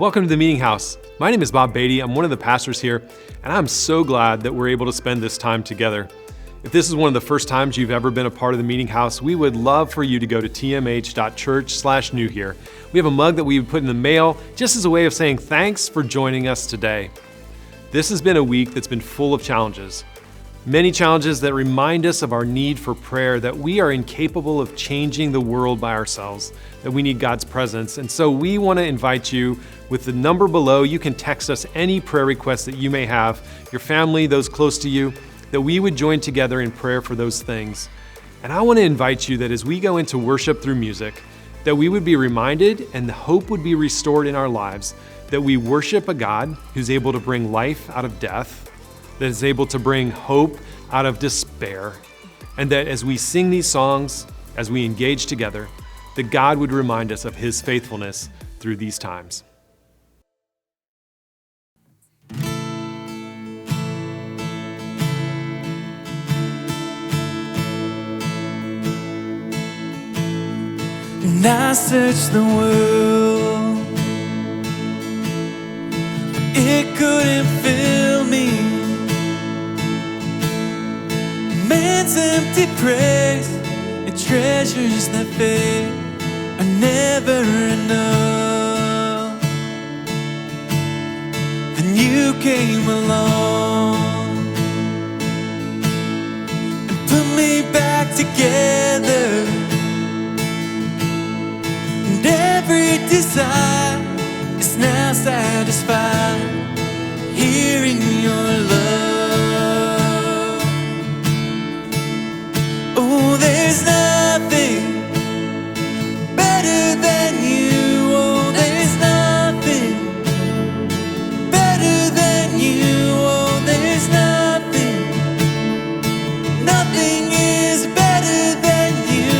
Welcome to the Meeting House. My name is Bob Beatty. I'm one of the pastors here, and I'm so glad that we're able to spend this time together. If this is one of the first times you've ever been a part of the Meeting House, we would love for you to go to tmh.church/new here. We have a mug that we would put in the mail just as a way of saying thanks for joining us today. This has been a week that's been full of challenges. Many challenges that remind us of our need for prayer, that we are incapable of changing the world by ourselves, that we need God's presence. And so we want to invite you with the number below. You can text us any prayer requests that you may have, your family, those close to you, that we would join together in prayer for those things. And I want to invite you that as we go into worship through music, that we would be reminded and the hope would be restored in our lives, that we worship a God who's able to bring life out of death, that is able to bring hope out of despair, and that as we sing these songs, as we engage together, that God would remind us of His faithfulness through these times. And I searched the world, but it couldn't fill me. Man's empty praise and treasures that fade are never enough. Then you came along and put me back together, and every desire is now satisfied here in your love. Oh, there's nothing better than you. Oh, there's nothing better than you. Oh, there's nothing is better than you.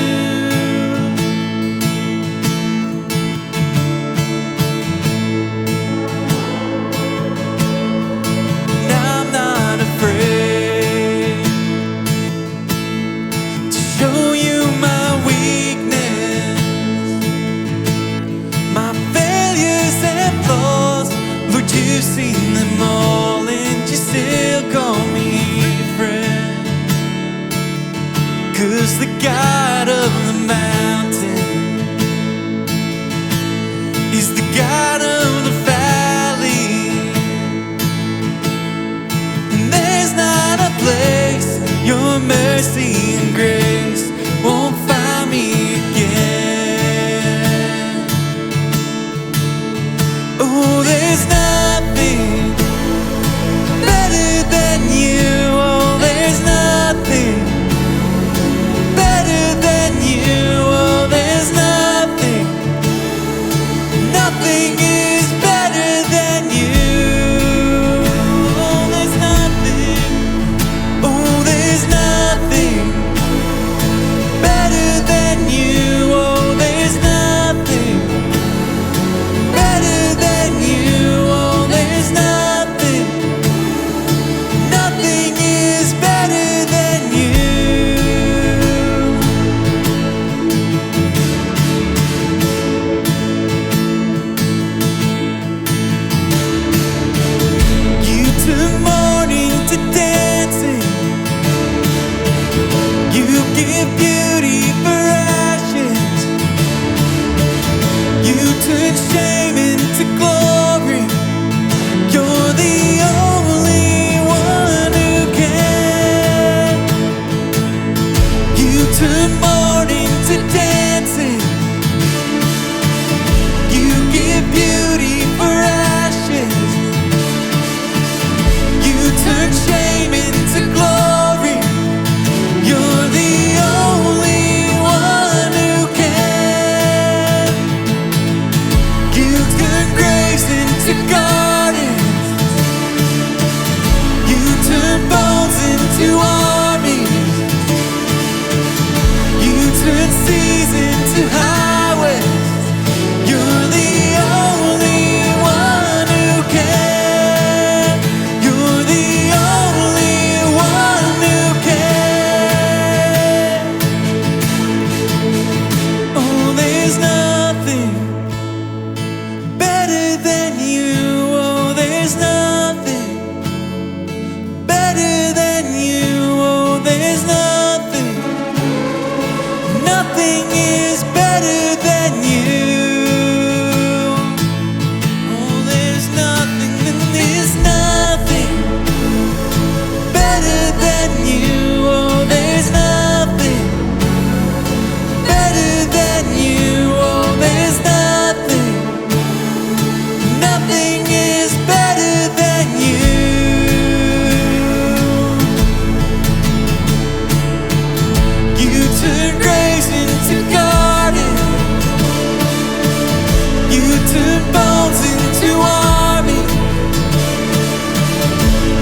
turn bones into armies.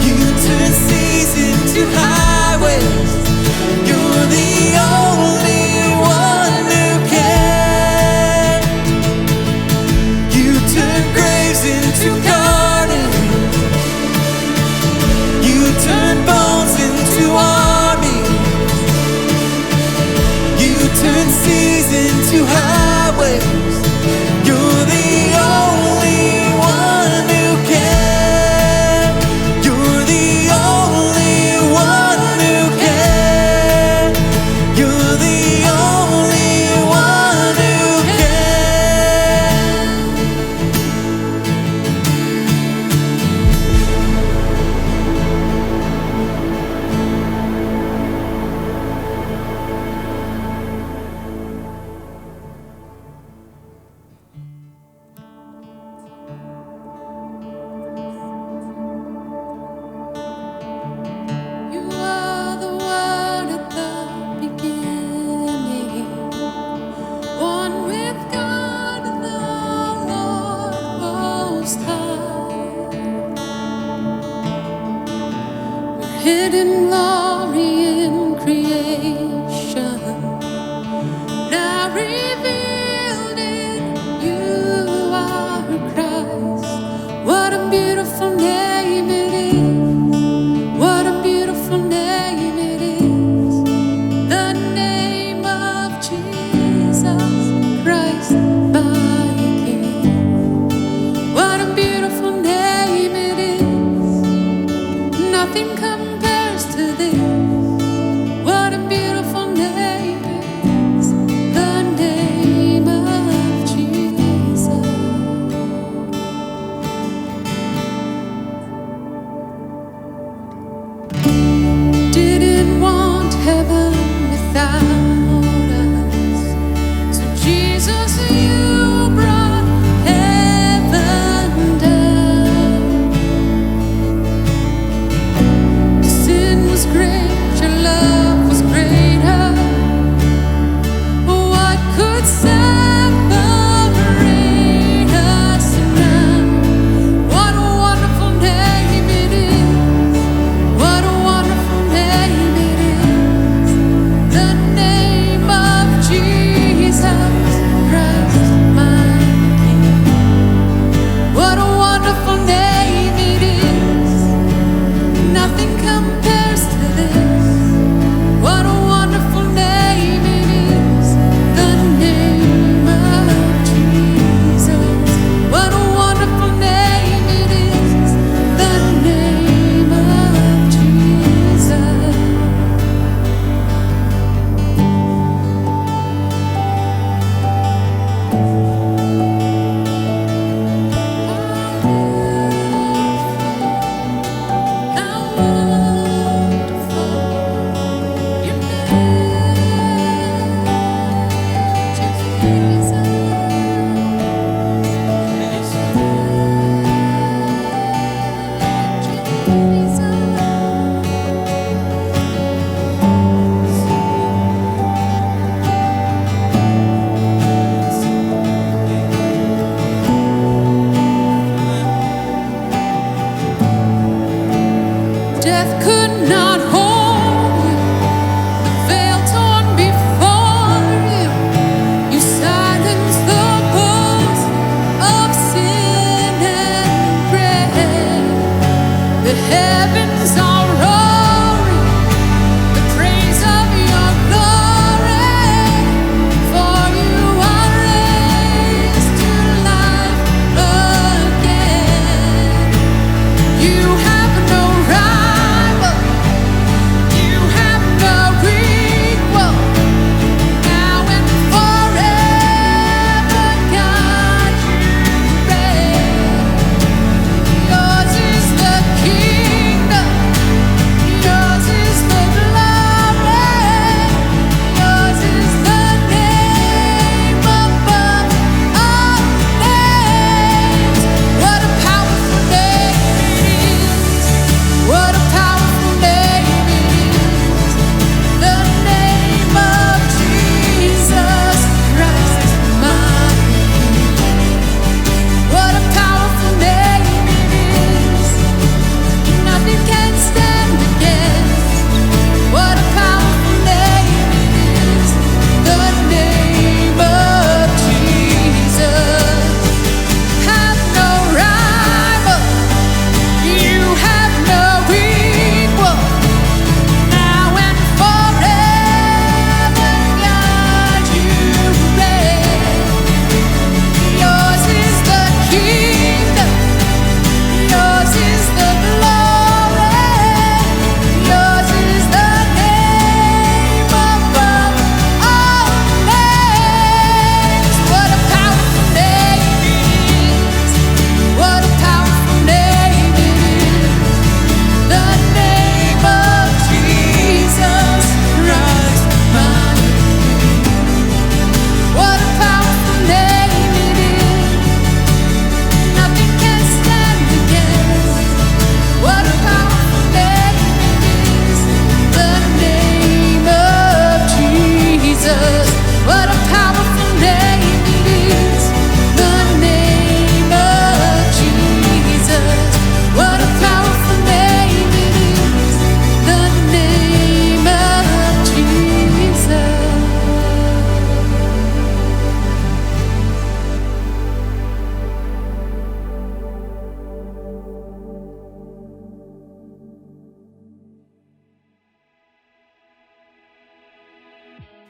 You turn seas into highways. You're the only one who can. You turn graves into gardens. You turn bones into armies. You turn seas into highways. You're the only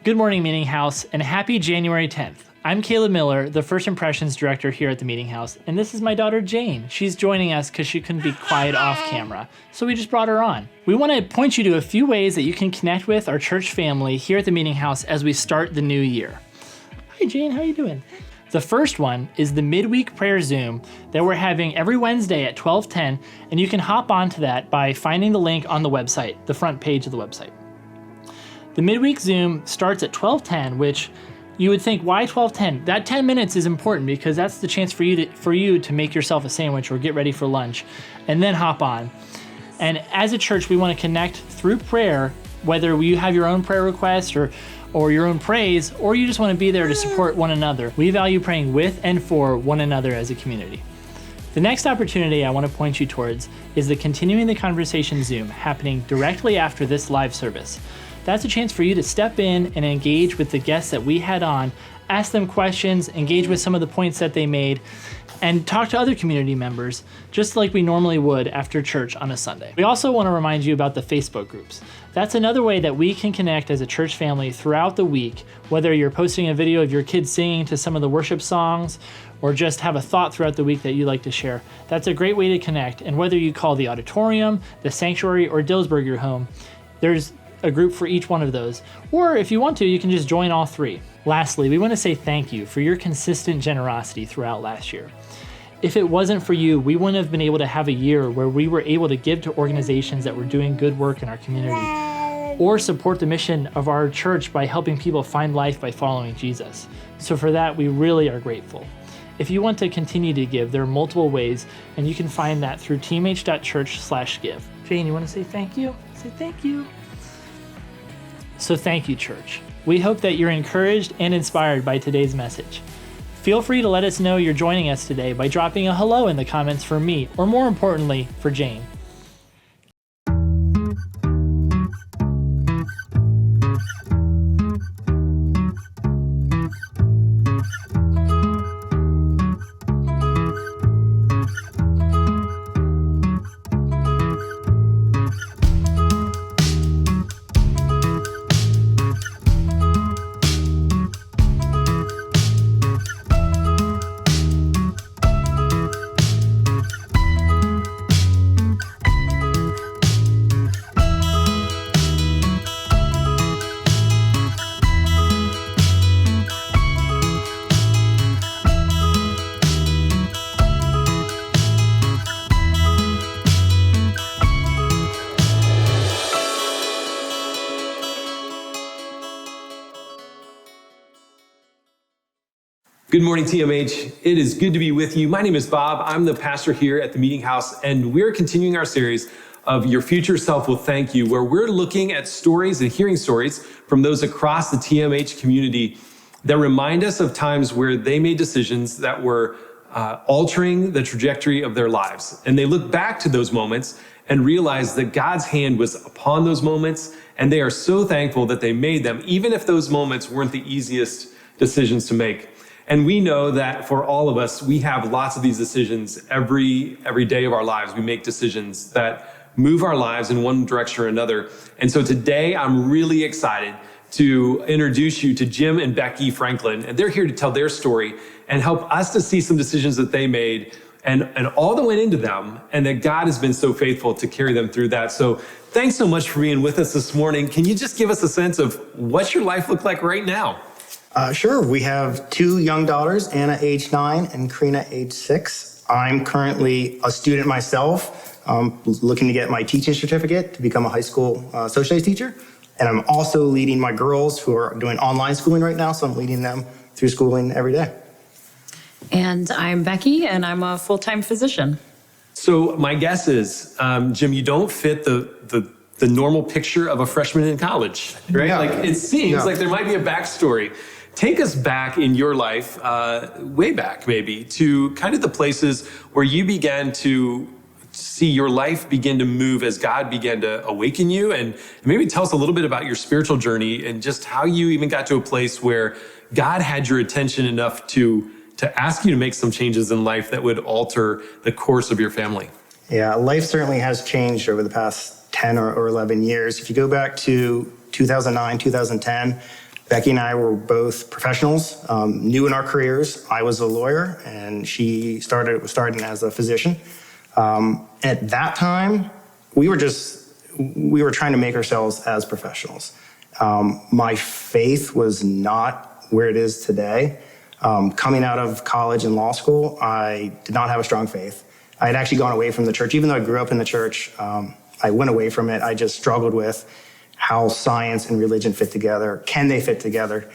Good morning, Meeting House, and happy January 10th. I'm Caleb Miller, the First Impressions Director here at the Meeting House, and this is my daughter Jane. She's joining us because she couldn't be quiet off camera, so we just brought her on. We want to point you to a few ways that you can connect with our church family here at the Meeting House as we start the new year. Hi Jane, how you doing? The first one is the midweek prayer Zoom that we're having every Wednesday at 12:10, and you can hop onto that by finding the link on the website, the front page of the website. The midweek Zoom starts at 12:10, which you would think, why 12:10? That 10 minutes is important because that's the chance for you to make yourself a sandwich or get ready for lunch and then hop on. And as a church, we want to connect through prayer, whether you have your own prayer request or your own praise, or you just want to be there to support one another. We value praying with and for one another as a community. The next opportunity I want to point you towards is the Continuing the Conversation Zoom happening directly after this live service. That's a chance for you to step in and engage with the guests that we had on, ask them questions, engage with some of the points that they made, and talk to other community members, just like we normally would after church on a Sunday. We also want to remind you about the Facebook groups. That's another way that we can connect as a church family throughout the week, whether you're posting a video of your kids singing to some of the worship songs, or just have a thought throughout the week that you'd like to share. That's a great way to connect, and whether you call the auditorium, the sanctuary, or Dillsburg your home, there's a group for each one of those. Or if you want to, you can just join all three. Lastly, we want to say thank you for your consistent generosity throughout last year. If it wasn't for you, we wouldn't have been able to have a year where we were able to give to organizations that were doing good work in our community, or support the mission of our church by helping people find life by following Jesus. So for that, we really are grateful. If you want to continue to give, there are multiple ways, and you can find that through teamh.church/give. Jane, you want to say thank you? Say thank you. So thank you, church. We hope that you're encouraged and inspired by today's message. Feel free to let us know you're joining us today by dropping a hello in the comments for me, or more importantly, for Jane. Good morning, TMH. It is good to be with you. My name is Bob. I'm the pastor here at the Meeting House, and we're continuing our series of Your Future Self Will Thank You, where we're looking at stories and hearing stories from those across the TMH community that remind us of times where they made decisions that were altering the trajectory of their lives. And they look back to those moments and realize that God's hand was upon those moments, and they are so thankful that they made them, even if those moments weren't the easiest decisions to make. And we know that for all of us, we have lots of these decisions every day of our lives. We make decisions that move our lives in one direction or another. And so today, I'm really excited to introduce you to Jim and Becky Franklin. And they're here to tell their story and help us to see some decisions that they made and all that went into them, and that God has been so faithful to carry them through that. So thanks so much for being with us this morning. Can you just give us a sense of what's your life look like right now? Sure. We have two young daughters, Anna, age 9, and Karina, age 6. I'm currently a student myself, looking to get my teaching certificate to become a high school social studies teacher. And I'm also leading my girls who are doing online schooling right now, so I'm leading them through schooling every day. And I'm Becky, and I'm a full-time physician. So my guess is, Jim, you don't fit the normal picture of a freshman in college, right? No. Like it seems like there might be a backstory. Take us back in your life, way back maybe, to kind of the places where you began to see your life begin to move as God began to awaken you, and maybe tell us a little bit about your spiritual journey and just how you even got to a place where God had your attention enough to ask you to make some changes in life that would alter the course of your family. Yeah, life certainly has changed over the past 10 or 11 years. If you go back to 2009, 2010, Becky and I were both professionals, new in our careers. I was a lawyer, and she was starting as a physician. At that time, we were trying to make ourselves as professionals. My faith was not where it is today. Coming out of college and law school, I did not have a strong faith. I had actually gone away from the church. Even though I grew up in the church, I went away from it. I just struggled with how science and religion fit together. Can they fit together?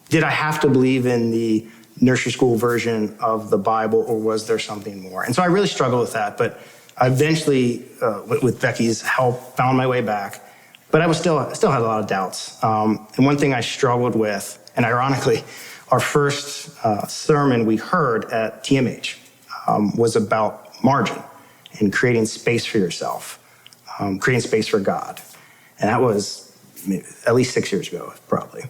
Did I have to believe in the nursery school version of the Bible, or was there something more? And so I really struggled with that, but I eventually, with Becky's help, found my way back. But I still had a lot of doubts. And one thing I struggled with, and ironically, our first sermon we heard at TMH was about margin and creating space for yourself, creating space for God. And that was at least 6 years ago, probably.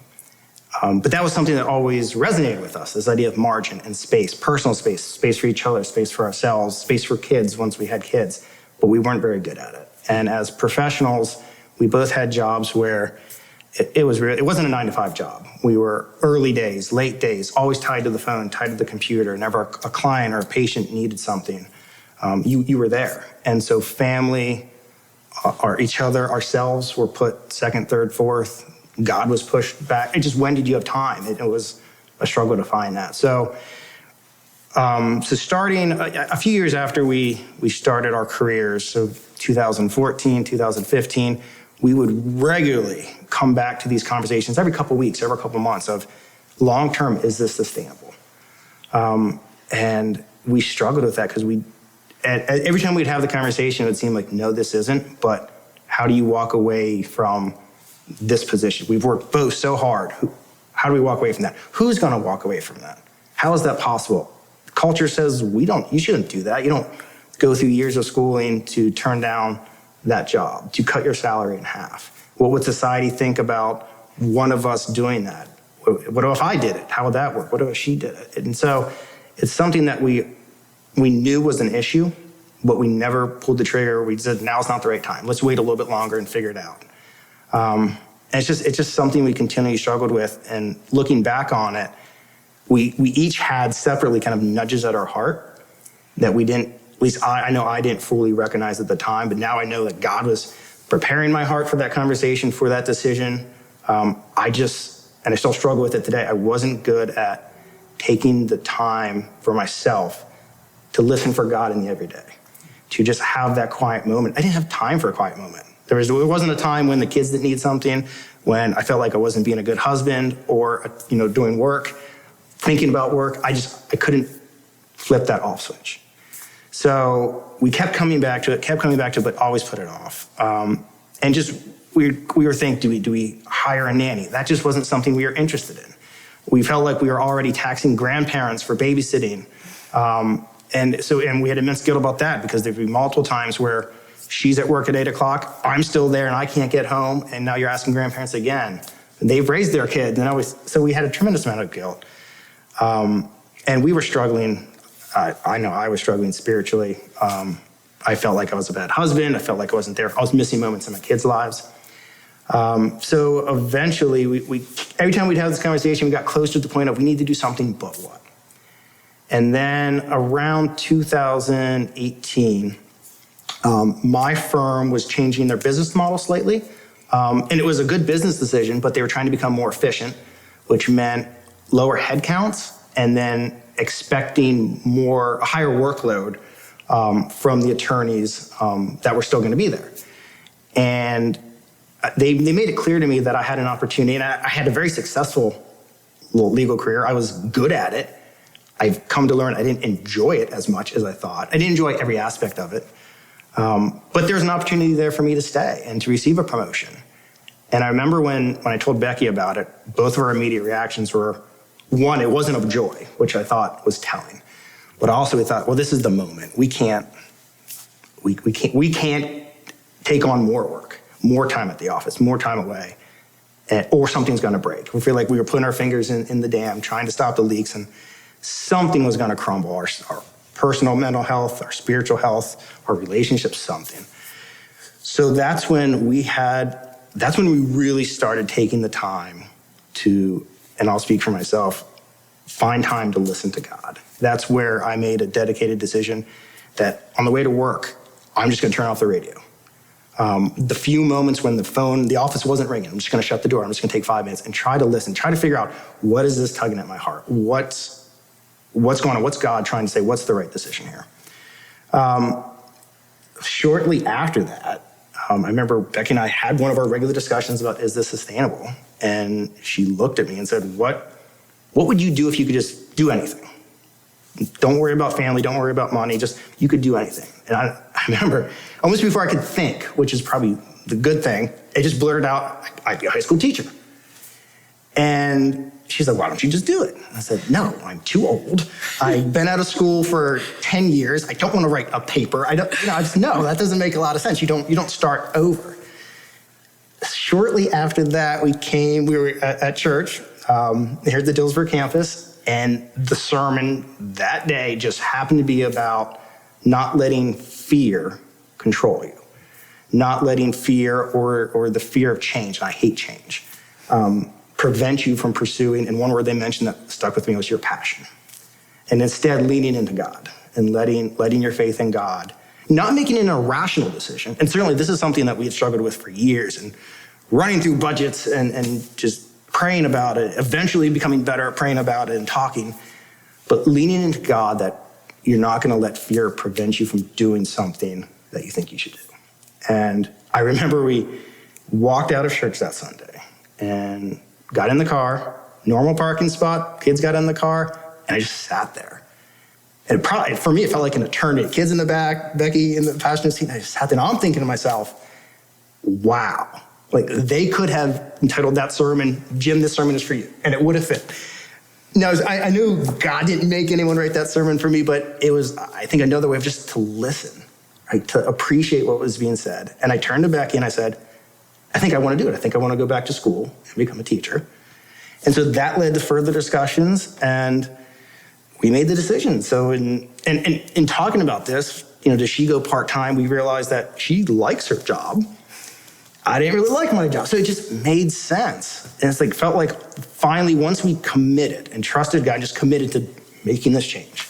But that was something that always resonated with us, this idea of margin and space, personal space, space for each other, space for ourselves, space for kids once we had kids, but we weren't very good at it. And as professionals, we both had jobs where it wasn't a 9-to-5 job. We were early days, late days, always tied to the phone, tied to the computer. Whenever a client or a patient needed something, you were there. And so family, each other, ourselves were put second, third, fourth. God was pushed back. It just, when did you have time? It was a struggle to find that. So starting a few years after we started our careers, so 2014, 2015, we would regularly come back to these conversations every couple of weeks, every couple of months of long-term, is this sustainable? And we struggled with that because every time we'd have the conversation, it would seem like, no, this isn't, but how do you walk away from this position? We've worked both so hard. How do we walk away from that? Who's going to walk away from that? How is that possible? Culture says you shouldn't do that. You don't go through years of schooling to turn down that job, to cut your salary in half. What would society think about one of us doing that? What if I did it? How would that work? What if she did it? And so it's something that we knew was an issue, but we never pulled the trigger. We said, now's not the right time. Let's wait a little bit longer and figure it out. And it's just something we continually struggled with. And looking back on it, we each had separately kind of nudges at our heart that we didn't, at least I know I didn't fully recognize at the time, but now I know that God was preparing my heart for that conversation, for that decision. And I still struggle with it today. I wasn't good at taking the time for myself to listen for God in the everyday, to just have that quiet moment. I didn't have time for a quiet moment. There wasn't a time when the kids didn't need something, when I felt like I wasn't being a good husband or, doing work, thinking about work. I couldn't flip that off switch. So we kept coming back to it, but always put it off. And just, we were thinking, do we hire a nanny? That just wasn't something we were interested in. We felt like we were already taxing grandparents for babysitting. And we had immense guilt about that because there'd be multiple times where she's at work at 8 o'clock, I'm still there and I can't get home, and now you're asking grandparents again. And they've raised their kid, so we had a tremendous amount of guilt. And we were struggling. I know I was struggling spiritually. I felt like I was a bad husband. I felt like I wasn't there. I was missing moments in my kids' lives. So eventually, every time we'd have this conversation, we got close to the point of we need to do something, but what? And then around 2018, my firm was changing their business model slightly. And it was a good business decision, but they were trying to become more efficient, which meant lower headcounts and then expecting a higher workload from the attorneys that were still going to be there. And they made it clear to me that I had an opportunity, and I had a very successful legal career. I was good at it. I've come to learn I didn't enjoy it as much as I thought. I didn't enjoy every aspect of it. But there's an opportunity there for me to stay and to receive a promotion. And I remember when I told Becky about it, both of our immediate reactions were, one, it wasn't of joy, which I thought was telling. But also we thought, well, this is the moment. We can't take on more work, more time at the office, more time away, or something's going to break. We feel like we were putting our fingers in the dam, trying to stop the leaks, and something was going to crumble. Our personal mental health, our spiritual health, our relationships, something. So that's when we really started taking the time to, and I'll speak for myself, find time to listen to God. That's where I made a dedicated decision that on the way to work, I'm just going to turn off the radio. The few moments when the office wasn't ringing, I'm just going to shut the door. I'm just going to take 5 minutes and try to listen, try to figure out what is this tugging at my heart? What's going on? What's God trying to say? What's the right decision here? Shortly after that, I remember Becky and I had one of our regular discussions about, is this sustainable? And she looked at me and said, what would you do if you could just do anything? Don't worry about family, don't worry about money, just you could do anything. And I remember, almost before I could think, which is probably the good thing, it just blurted out, I'd be a high school teacher. And she's like, why don't you just do it? I said, no, I'm too old. I've been out of school for 10 years. I don't want to write a paper. I just know that doesn't make a lot of sense. You don't start over. Shortly after that, we were at church here at the Dillsburg campus, and the sermon that day just happened to be about not letting fear control you, not letting fear or the fear of change, and I hate change, prevent you from pursuing, and one word they mentioned that stuck with me was your passion. And instead leaning into God and letting your faith in God, not making an irrational decision. And certainly this is something that we had struggled with for years, and running through budgets and just praying about it, eventually becoming better at praying about it and talking, but leaning into God that you're not going to let fear prevent you from doing something that you think you should do. And I remember we walked out of church that Sunday and got in the car, normal parking spot, kids got in the car, and I just sat there. And for me, it felt like an eternity. Kids in the back, Becky in the passenger seat, and I just sat there, and I'm thinking to myself, wow. Like, they could have entitled that sermon, Jim, this sermon is for you, and it would have fit. Now, I knew God didn't make anyone write that sermon for me, but it was, I think, another way of just to listen, right, to appreciate what was being said. And I turned to Becky and I said, I think I want to do it. I think I want to go back to school and become a teacher. And so that led to further discussions, and we made the decision. So in talking about this, does she go part-time? We realized that she likes her job. I didn't really like my job. So it just made sense. And it's felt like finally, once we committed and trusted God, just committed to making this change,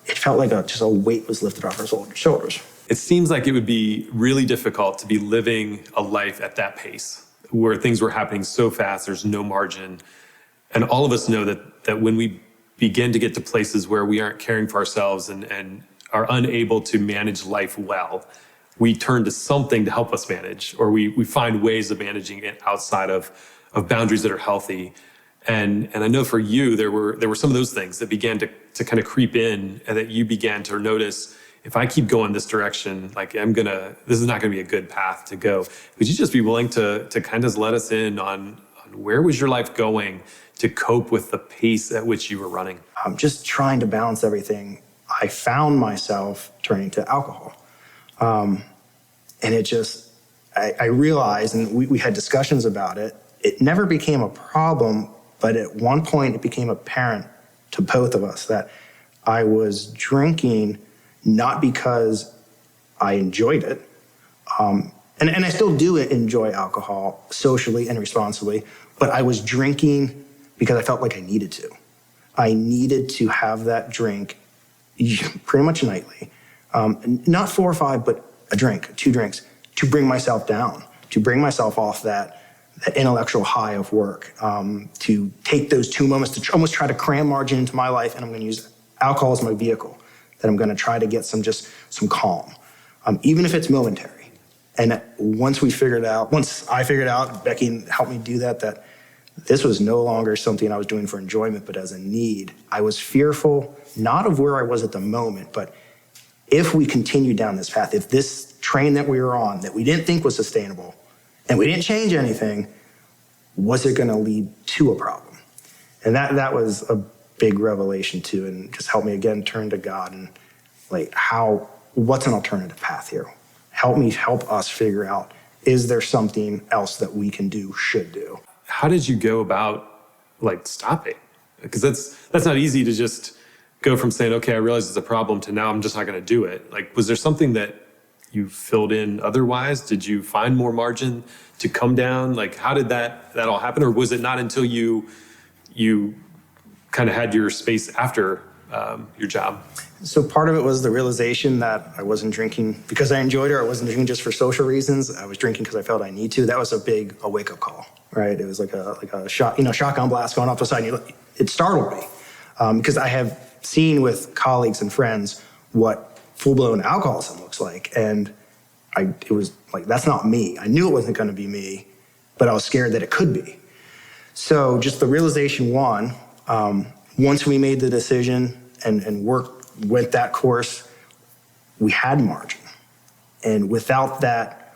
it felt like just a weight was lifted off our shoulders. It seems like it would be really difficult to be living a life at that pace where things were happening so fast, there's no margin. And all of us know that when we begin to get to places where we aren't caring for ourselves and are unable to manage life well, we turn to something to help us manage, or we find ways of managing it outside of boundaries that are healthy. And I know for you, there were some of those things that began to kind of creep in, and that you began to notice, if I keep going this direction, this is not gonna be a good path to go. Would you just be willing to kind of let us in on where was your life going to cope with the pace at which you were running? I'm just trying to balance everything. I found myself turning to alcohol. And it just, I realized, and we had discussions about it, it never became a problem, but at one point it became apparent to both of us that I was drinking not because I enjoyed it, and I still do enjoy alcohol socially and responsibly, but I was drinking because I felt like I needed to. I needed to have that drink pretty much nightly. Not 4 or 5, but a drink, 2 drinks, to bring myself down, to bring myself off that intellectual high of work, to take those 2 moments to almost try to cram margin into my life, and I'm going to use alcohol as my vehicle, that I'm going to try to get some calm, even if it's momentary. And once I figured out, Becky helped me do that this was no longer something I was doing for enjoyment, but as a need. I was fearful, not of where I was at the moment, but if we continued down this path, if this train that we were on, that we didn't think was sustainable, and we didn't change anything, was it going to lead to a problem? And that was a big revelation too, and just helped me again turn to God and what's an alternative path here? Help us figure out, is there something else that we can do, should do? How did you go about stopping? Because that's not easy to just go from saying, okay, I realize it's a problem, to now I'm just not going to do it. Was there something that you filled in otherwise? Did you find more margin to come down? Like, how did that all happen? Or was it not until you kind of had your space after your job? So part of it was the realization that I wasn't drinking because I enjoyed it, or I wasn't drinking just for social reasons. I was drinking because I felt I need to. That was a wake-up call, right? It was like a shotgun blast going off the side. It startled me because I have seen with colleagues and friends what full-blown alcoholism looks like, and it was like, that's not me. I knew it wasn't going to be me, but I was scared that it could be. So just the realization, once we made the decision and went that course, we had margin. And without that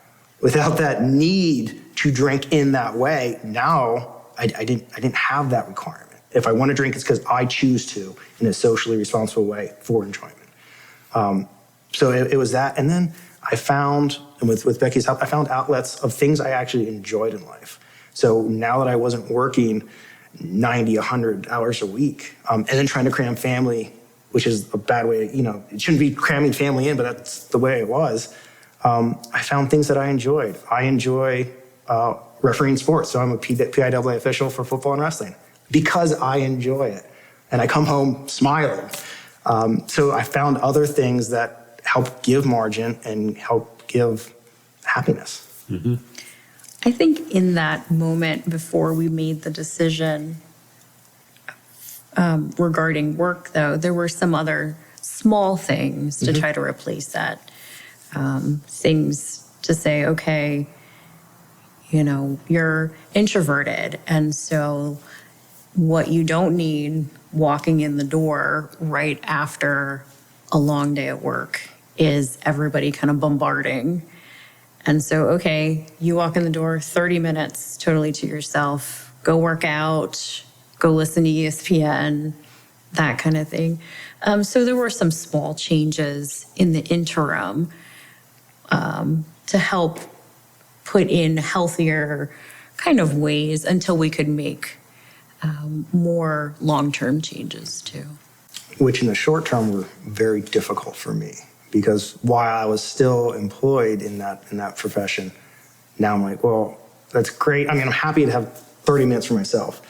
need to drink in that way, now I didn't have that requirement. If I want to drink, it's because I choose to in a socially responsible way for enjoyment. So it was that. And then I found, and with Becky's help, I found outlets of things I actually enjoyed in life. So now that I wasn't working 90, 100 hours a week, and then trying to cram family, which is a bad way, it shouldn't be cramming family in, but that's the way it was. I found things that I enjoyed. I enjoy refereeing sports. So I'm a PIAA official for football and wrestling because I enjoy it. And I come home smiling. So I found other things that help give margin and help give happiness. Mm-hmm. I think in that moment before we made the decision regarding work, though, there were some other small things to try to replace that. Things to say, okay, you're introverted, and so what you don't need walking in the door right after a long day at work is everybody kind of bombarding. And so, okay, you walk in the door, 30 minutes totally to yourself, go work out, go listen to ESPN, that kind of thing. So there were some small changes in the interim to help put in healthier kind of ways until we could make more long-term changes too. Which in the short term were very difficult for me. Because while I was still employed in that profession, now I'm like, well, that's great. I mean, I'm happy to have 30 minutes for myself,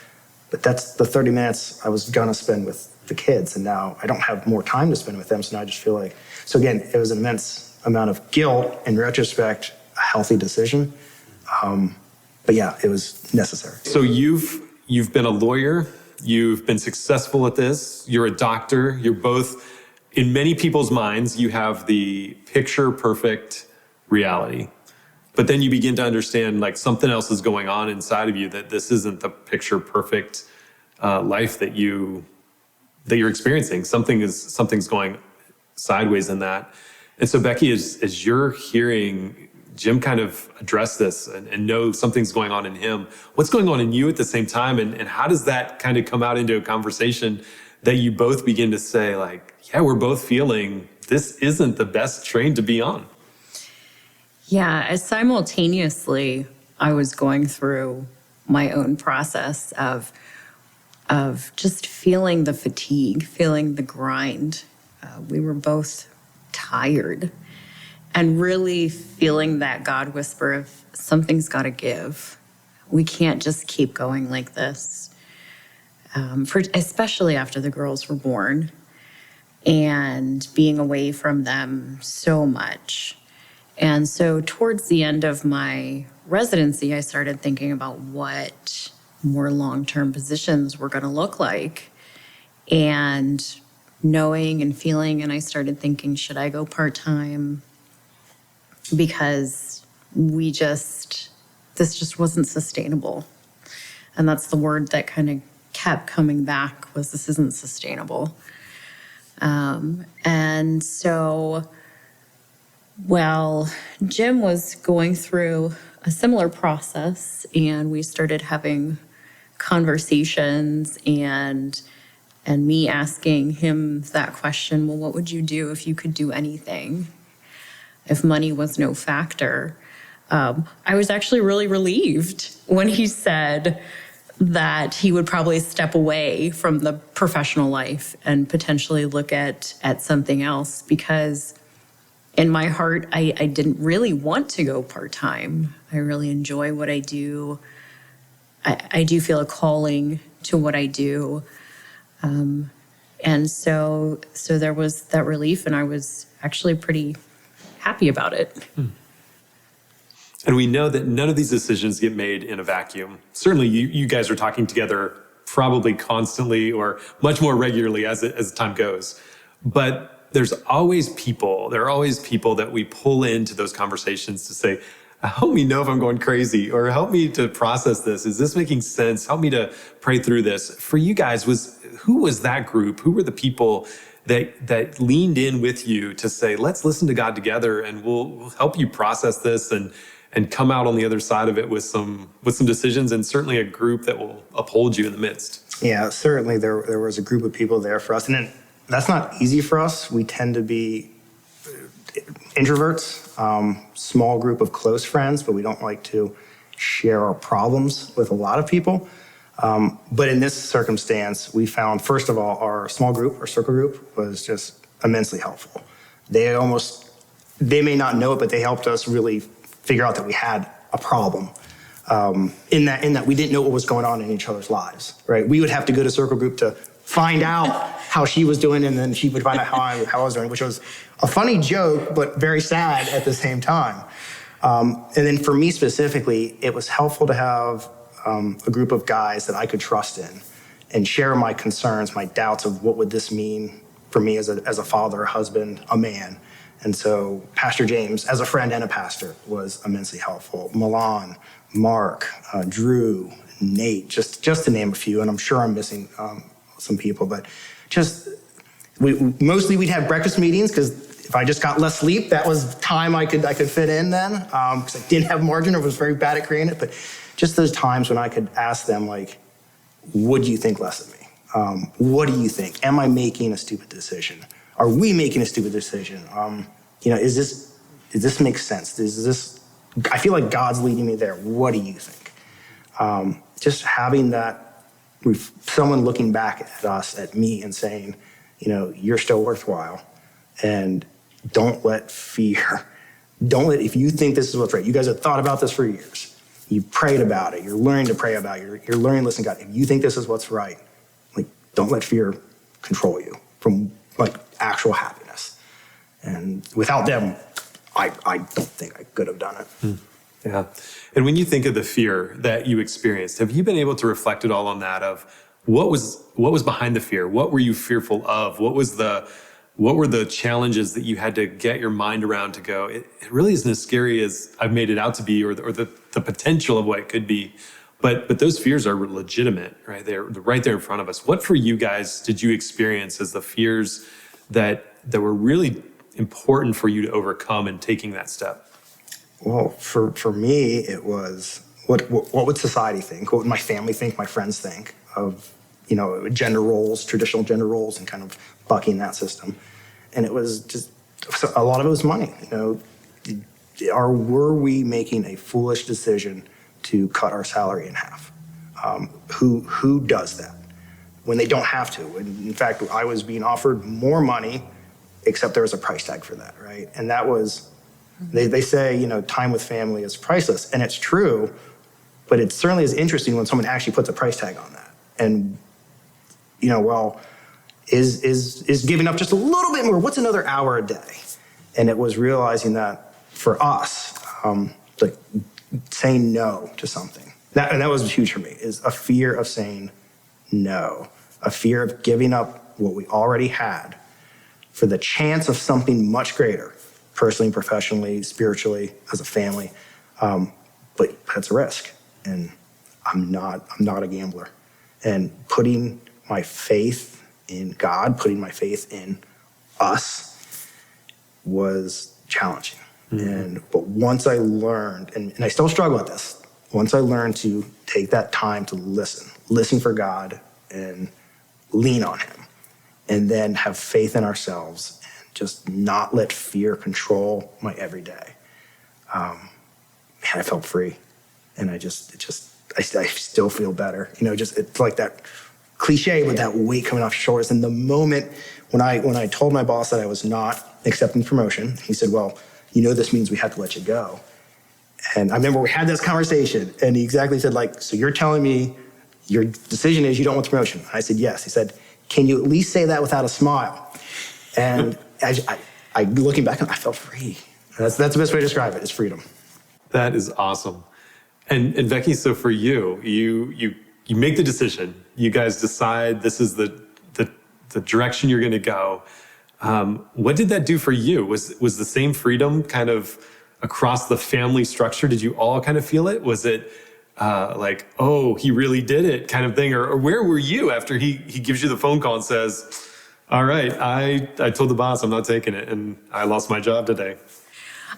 but that's the 30 minutes I was gonna spend with the kids, and now I don't have more time to spend with them, so now I just feel like, so again, it was an immense amount of guilt. In retrospect, a healthy decision, but yeah, it was necessary. So you've been a lawyer, you've been successful at this, you're a doctor, you're both. In many people's minds, you have the picture perfect reality, but then you begin to understand like something else is going on inside of you, that this isn't the picture perfect life that you're experiencing. Something's going sideways in that. And so Becky, as you're hearing Jim kind of address this and know something's going on in him, what's going on in you at the same time? And how does that kind of come out into a conversation that you both begin to say like, yeah, we're both feeling this isn't the best train to be on? Yeah, as simultaneously, I was going through my own process of just feeling the fatigue, feeling the grind. We were both tired and really feeling that God whisper of something's got to give. We can't just keep going like this. Especially after the girls were born and being away from them so much. And so towards the end of my residency, I started thinking about what more long-term positions were going to look like, and knowing and feeling, and I started thinking, should I go part-time? Because this just wasn't sustainable. And that's the word that kind of kept coming back, was this isn't sustainable. And so, well, Jim was going through a similar process, and we started having conversations and me asking him that question, well, what would you do if you could do anything? If money was no factor? I was actually really relieved when he said that he would probably step away from the professional life and potentially look at something else, because in my heart, I didn't really want to go part-time. I really enjoy what I do. I do feel a calling to what I do. And so there was that relief, and I was actually pretty happy about it. And we know that none of these decisions get made in a vacuum. Certainly, you guys are talking together probably constantly or much more regularly as time goes. But there are always people that we pull into those conversations to say, help me know if I'm going crazy, or help me to process this. Is this making sense? Help me to pray through this. For you guys, who was that group? Who were the people that leaned in with you to say, let's listen to God together, and we'll help you process this and come out on the other side of it with some decisions, and certainly a group that will uphold you in the midst? Yeah, certainly there was a group of people there for us. And that's not easy for us. We tend to be introverts, small group of close friends, but we don't like to share our problems with a lot of people. But in this circumstance, we found, first of all, our small group, our circle group, was just immensely helpful. They may not know it, but they helped us really figure out that we had a problem. In that we didn't know what was going on in each other's lives, right? We would have to go to circle group to find out how she was doing, and then she would find out how I was doing, which was a funny joke, but very sad at the same time. And then for me specifically, it was helpful to have a group of guys that I could trust in and share my concerns, my doubts of what would this mean for me as a father, a husband, a man. And so Pastor James, as a friend and a pastor, was immensely helpful. Milan, Mark, Drew, Nate, just to name a few, and I'm sure I'm missing some people, but mostly we'd have breakfast meetings, because if I just got less sleep, that was time I could fit in then, because I didn't have margin or was very bad at creating it. But just those times when I could ask them, like, what do you think less of me? What do you think? Am I making a stupid decision? Are we making a stupid decision? Does this make sense? I feel like God's leading me there. What do you think? Just having that, someone looking back at us, at me, and saying, you're still worthwhile. And don't let fear, if you think this is what's right, you guys have thought about this for years. You've prayed about it. You're learning to pray about it. You're learning to listen to God. If you think this is what's right, don't let fear control you from actual happiness. And without them, I don't think I could have done it. Yeah. And when you think of the fear that you experienced, have you been able to reflect at all on that, of what was behind the fear? What were you fearful of? What were the challenges that you had to get your mind around to go, it really isn't as scary as I've made it out to be, or the potential of what it could be. But those fears are legitimate, right? They're right there in front of us. What for you guys did you experience as the fears that were really important for you to overcome in taking that step? Well, for me, it was what would society think? What would my family think? My friends think of gender roles, traditional gender roles, and kind of bucking that system. And it was just a lot of it was money. Were we making a foolish decision to cut our salary in half? Who does that when they don't have to? And in fact, I was being offered more money, except there was a price tag for that, right? And that was, they say, time with family is priceless, and it's true, but it certainly is interesting when someone actually puts a price tag on that. And, is giving up just a little bit more, what's another hour a day? And it was realizing that for us, saying no to something. That was huge for me, is a fear of saying no, a fear of giving up what we already had for the chance of something much greater, personally, professionally, spiritually, as a family. But that's a risk, and I'm not a gambler. And putting my faith in God, putting my faith in us, was challenging. But once I learned, and I still struggle with this, once I learned to take that time to listen for God and lean on him, and then have faith in ourselves and just not let fear control my everyday, I felt free. And I still feel better. It's like that cliche with that weight coming off your shoulders. And the moment when I told my boss that I was not accepting the promotion. He said, well, this means we have to let you go. And I remember we had this conversation, and he exactly said, so you're telling me your decision is you don't want the promotion? I said, yes. He said, can you at least say that without a smile? And I looking back, I felt free. That's the best way to describe it, is freedom. That is awesome. And Becky, so for you make the decision. You guys decide this is the direction you're going to go. What did that do for you? Was the same freedom kind of across the family structure? Did you all kind of feel it? Was it oh, he really did it kind of thing? Or where were you after he gives you the phone call and says, all right, I told the boss I'm not taking it and I lost my job today?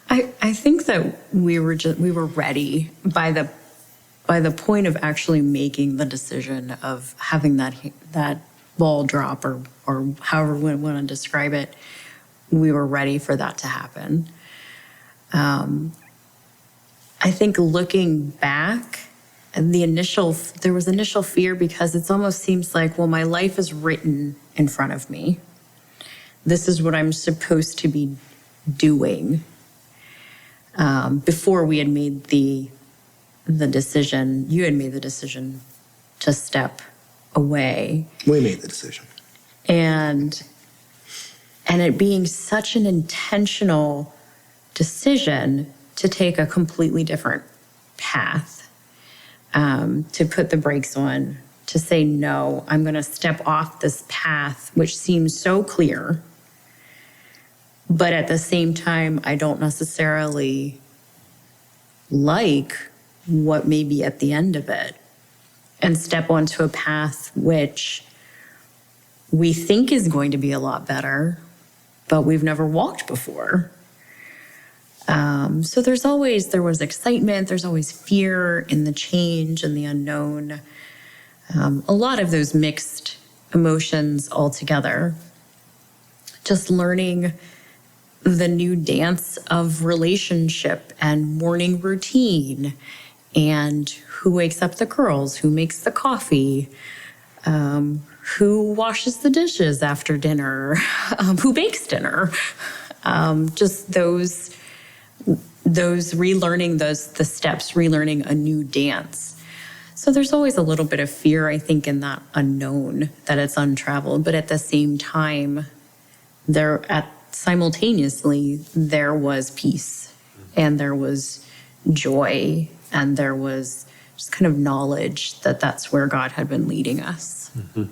I think that we were ready by the point of actually making the decision of having that ball drop or however we want to describe it. We were ready for that to happen. I think looking back, there was initial fear because it almost seems like, well, my life is written in front of me. This is what I'm supposed to be doing. Before we had made the decision, you had made the decision to step away. We made the decision. And it being such an intentional decision to take a completely different path, to put the brakes on, to say, no, I'm going to step off this path, which seems so clear. But at the same time, I don't necessarily like what may be at the end of it, and step onto a path which we think is going to be a lot better, but we've never walked before. So there was excitement, there's always fear in the change and the unknown. A lot of those mixed emotions all together. Just learning the new dance of relationship and morning routine, and who wakes up the girls, who makes the coffee, who washes the dishes after dinner, who bakes dinner. Just those relearning the steps, relearning a new dance. So there's always a little bit of fear, I think, in that unknown, that it's untraveled. But at the same time, simultaneously, there was peace, and there was joy, and there was just kind of knowledge that that's where God had been leading us. Mm-hmm.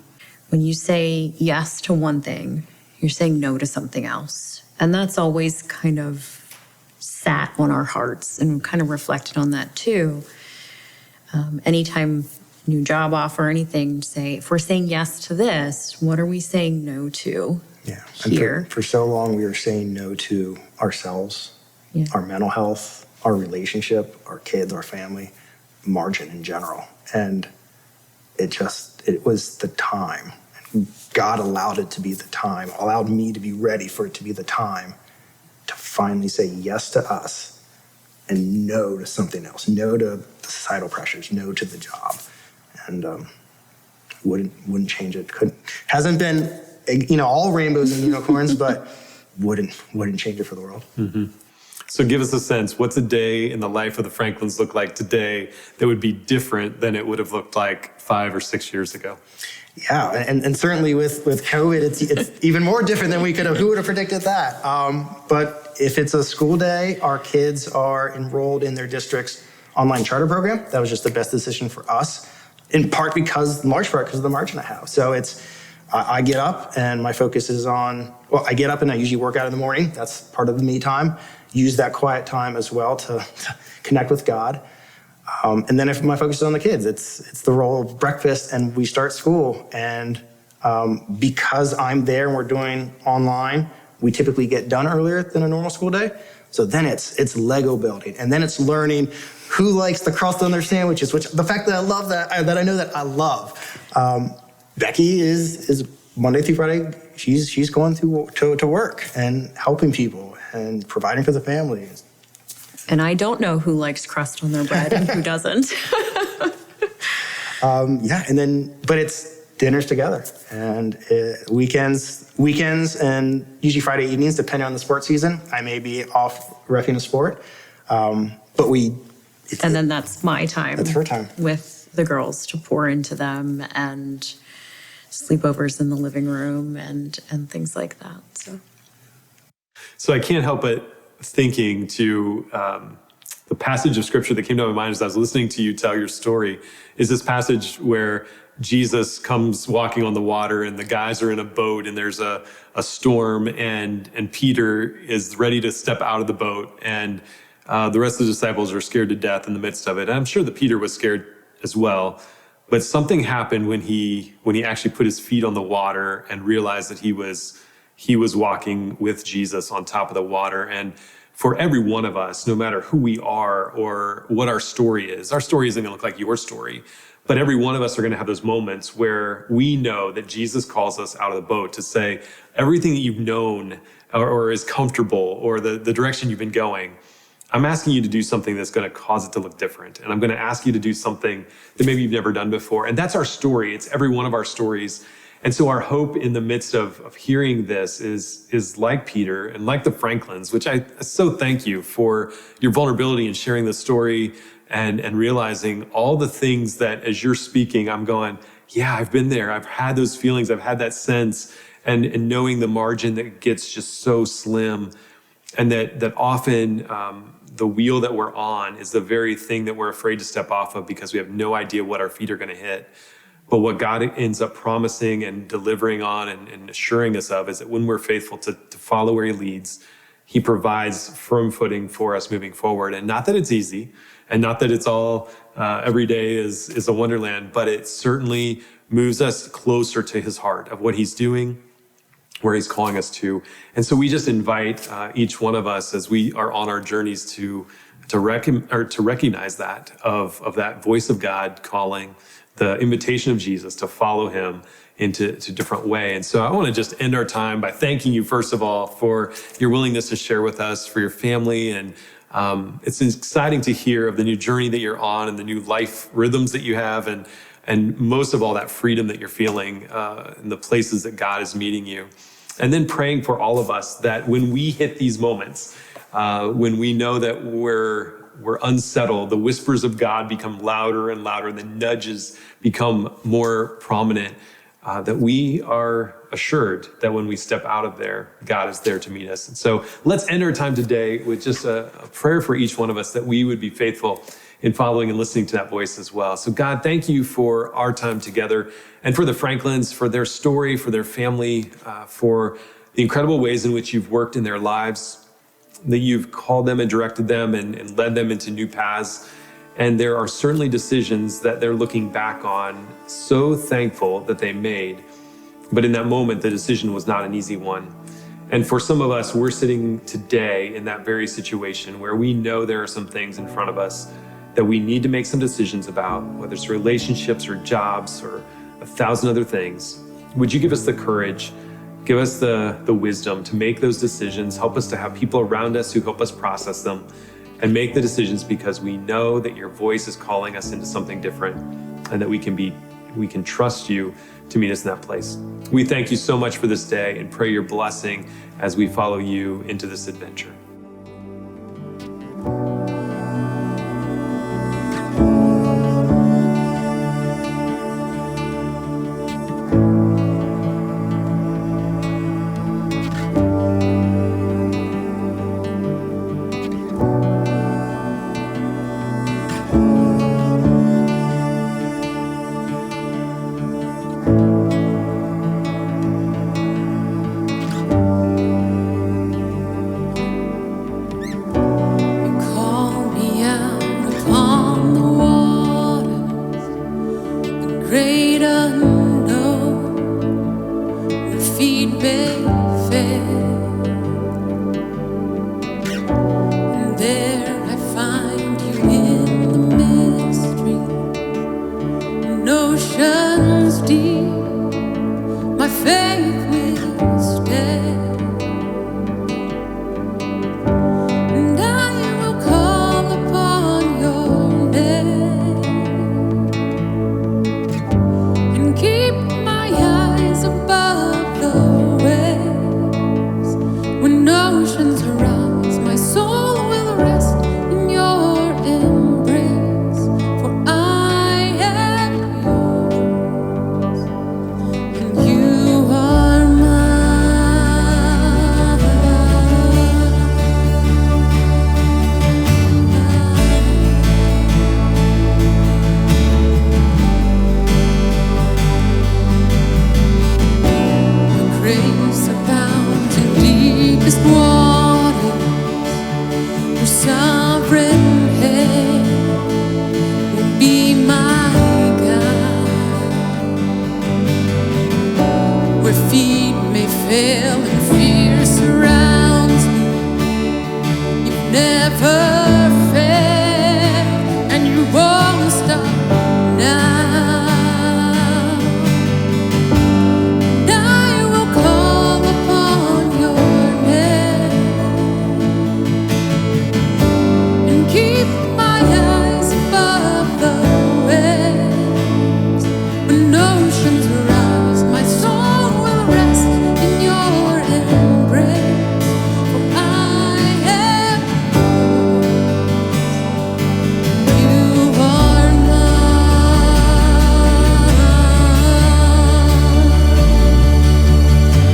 When you say yes to one thing, you're saying no to something else. And that's always kind of sat on our hearts, and kind of reflected on that too. Anytime new job offer, anything, say, if we're saying yes to this, what are we saying no to? Yeah. Here. And for so long, we were saying no to ourselves, our mental health, our relationship, our kids, our family, margin in general. And it was the time. God allowed it to be the time, allowed me to be ready for it to be the time to finally say yes to us and no to something else, no to the societal pressures, no to the job. And wouldn't change it. Hasn't been, all rainbows and unicorns, but wouldn't change it for the world. Mm-hmm. So give us a sense, what's a day in the life of the Franklins look like today that would be different than it would have looked like 5 or 6 years ago? Yeah, and certainly with COVID, it's even more different than who would have predicted that? But if it's a school day, our kids are enrolled in their district's online charter program. That was just the best decision for us, in large part because of the margin I have. So I get up and my focus is I get up and I usually work out in the morning. That's part of the me time. Use that quiet time as well to connect with God. And then if my focus is on the kids, it's the role of breakfast, and we start school. And because I'm there and we're doing online, we typically get done earlier than a normal school day. So then it's Lego building, and then it's learning who likes the crust on their sandwiches, which the fact that I love that I know that I love. Becky is Monday through Friday, she's going to work and helping people and providing for the family. And I don't know who likes crust on their bread and who doesn't. But dinners together, and weekends, and usually Friday evenings, depending on the sports season. I may be off reffing a sport, but And then that's my time. That's her time. With the girls to pour into them, and sleepovers in the living room and things like that. So I can't help but thinking to the passage of scripture that came to my mind as I was listening to you tell your story is this passage where Jesus comes walking on the water and the guys are in a boat and there's a storm and Peter is ready to step out of the boat and the rest of the disciples are scared to death in the midst of it. And I'm sure that Peter was scared as well, but something happened when he actually put his feet on the water and realized that he was walking with Jesus on top of the water. And for every one of us, no matter who we are or what our story is isn't going to look like your story. But every one of us are going to have those moments where we know that Jesus calls us out of the boat to say, everything that you've known or is comfortable or the direction you've been going, I'm asking you to do something that's going to cause it to look different. And I'm going to ask you to do something that maybe you've never done before. And that's our story. It's every one of our stories. And so our hope in the midst of hearing this is like Peter and like the Franklins, which I so thank you for your vulnerability in sharing the story and realizing all the things that as you're speaking, I'm going, yeah, I've been there. I've had those feelings. I've had that sense and knowing the margin that gets just so slim and that often the wheel that we're on is the very thing that we're afraid to step off of because we have no idea what our feet are going to hit. But what God ends up promising and delivering on and assuring us of is that when we're faithful to follow where he leads, he provides firm footing for us moving forward. And not that it's easy and not that it's all every day is a wonderland, but it certainly moves us closer to his heart of what he's doing, where he's calling us to. And so we just invite each one of us as we are on our journeys to recognize that of that voice of God calling, the invitation of Jesus to follow him into a different way. And so I want to just end our time by thanking you, first of all, for your willingness to share with us, for your family. And it's exciting to hear of the new journey that you're on and the new life rhythms that you have. And most of all, that freedom that you're feeling in the places that God is meeting you. And then praying for all of us that when we hit these moments, when we know that we're unsettled, the whispers of God become louder and louder, and the nudges become more prominent, that we are assured that when we step out of there, God is there to meet us. And so let's end our time today with just a prayer for each one of us that we would be faithful in following and listening to that voice as well. So God, thank you for our time together and for the Franklins, for their story, for their family, for the incredible ways in which you've worked in their lives, that you've called them and directed them and led them into new paths. And there are certainly decisions that they're looking back on, so thankful that they made. But in that moment, the decision was not an easy one. And for some of us, we're sitting today in that very situation where we know there are some things in front of us that we need to make some decisions about, whether it's relationships or jobs or 1,000 other things. Would you give us the courage, give us the wisdom to make those decisions, help us to have people around us who help us process them and make the decisions because we know that your voice is calling us into something different and that we can trust you to meet us in that place. We thank you so much for this day and pray your blessing as we follow you into this adventure. Call me out upon the waters, the great unknown, where feet may fail. And there I find you in the mystery, in oceans deep, my faith will stand. And I will call upon your name and keep my fail and fear surrounds me. You've never failed, and you won't stop now. And I will call upon your name and keep my eyes above the waves. When oceans rise, my soul will rest in your embrace. For I am yours. You are mine.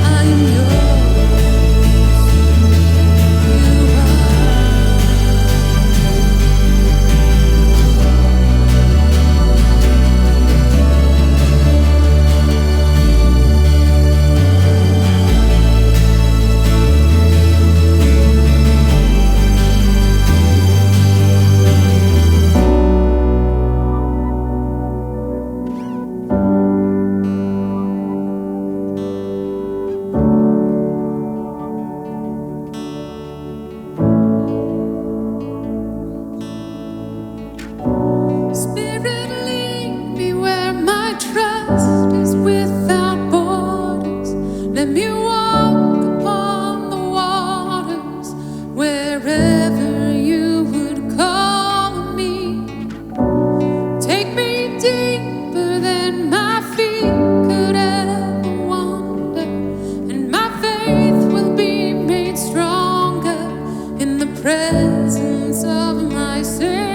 I'm Spirit, lead me where my trust is without borders. Let me walk upon the waters wherever you would call me. Take me deeper than my feet could ever wander, and my faith will be made stronger in the presence of my Savior.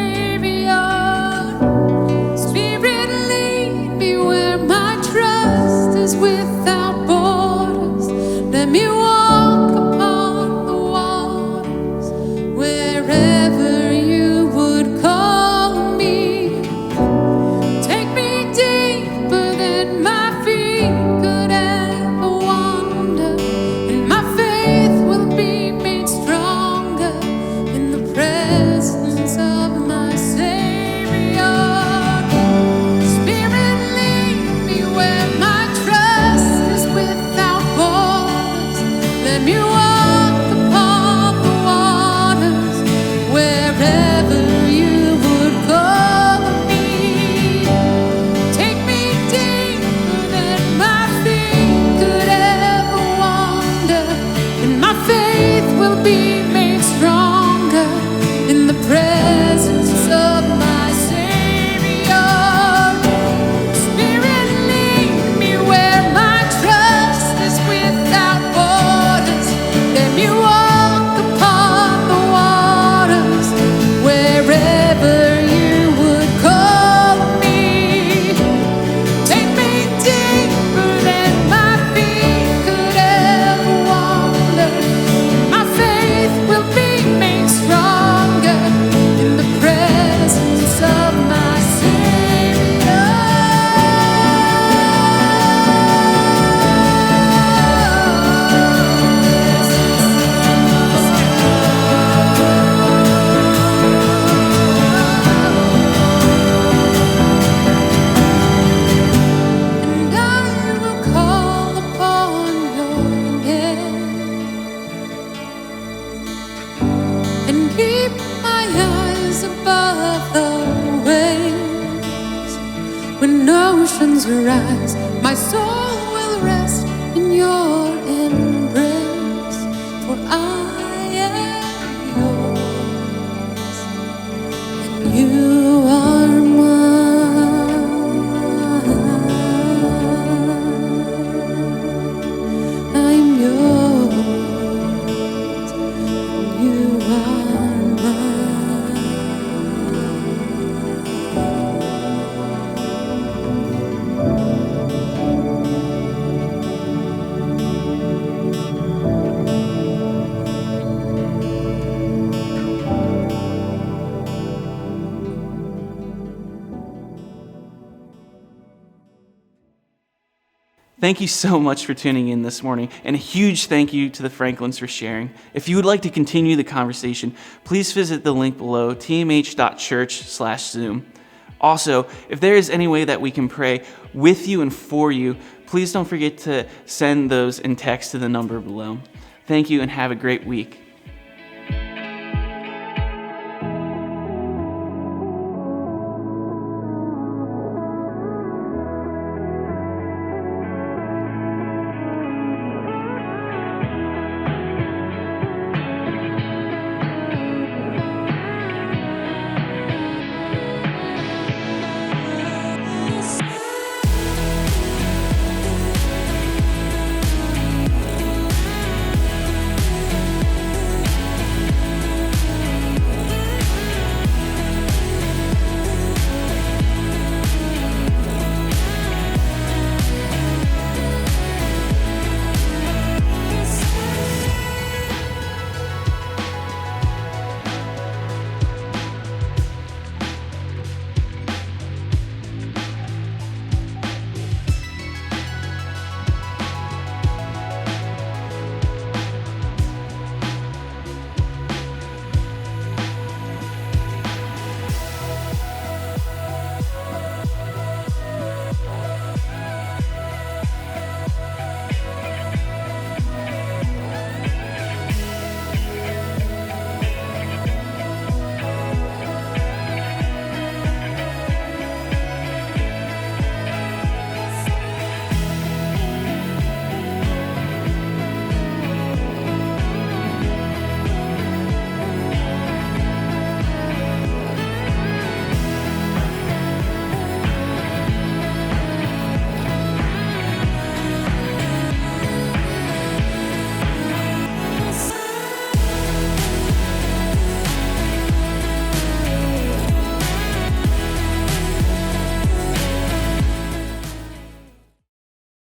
Spirit, lead me where my trust is without borders. Let me walk upon the waters wherever you would call me. Take me deeper than my feet could ever wander, and my faith will be made stronger in the presence of my Savior. Spirit, lead me where my trust is without borders. Let me walk upon the waters wherever you would call me. Take me deeper than my feet could ever wander, and my faith will be made stronger in the presence of my Savior. Spirit, lead me where my trust is without borders. Let me walk upon the waters wherever you would call me. Take me deeper than my feet could ever wander. My faith will be made stronger in the presence of my Savior. And I will call upon your name and keep my eyes above the waves. When oceans rise, my soul will rest in your embrace. For I am yours, and you are mine. I'm yours, and you are mine. Thank you so much for tuning in this morning, and a huge thank you to the Franklins for sharing. If you would like to continue the conversation, please visit the link below, tmh.church/Zoom. Also, if there is any way that we can pray with you and for you, please don't forget to send those in text to the number below. Thank you and have a great week.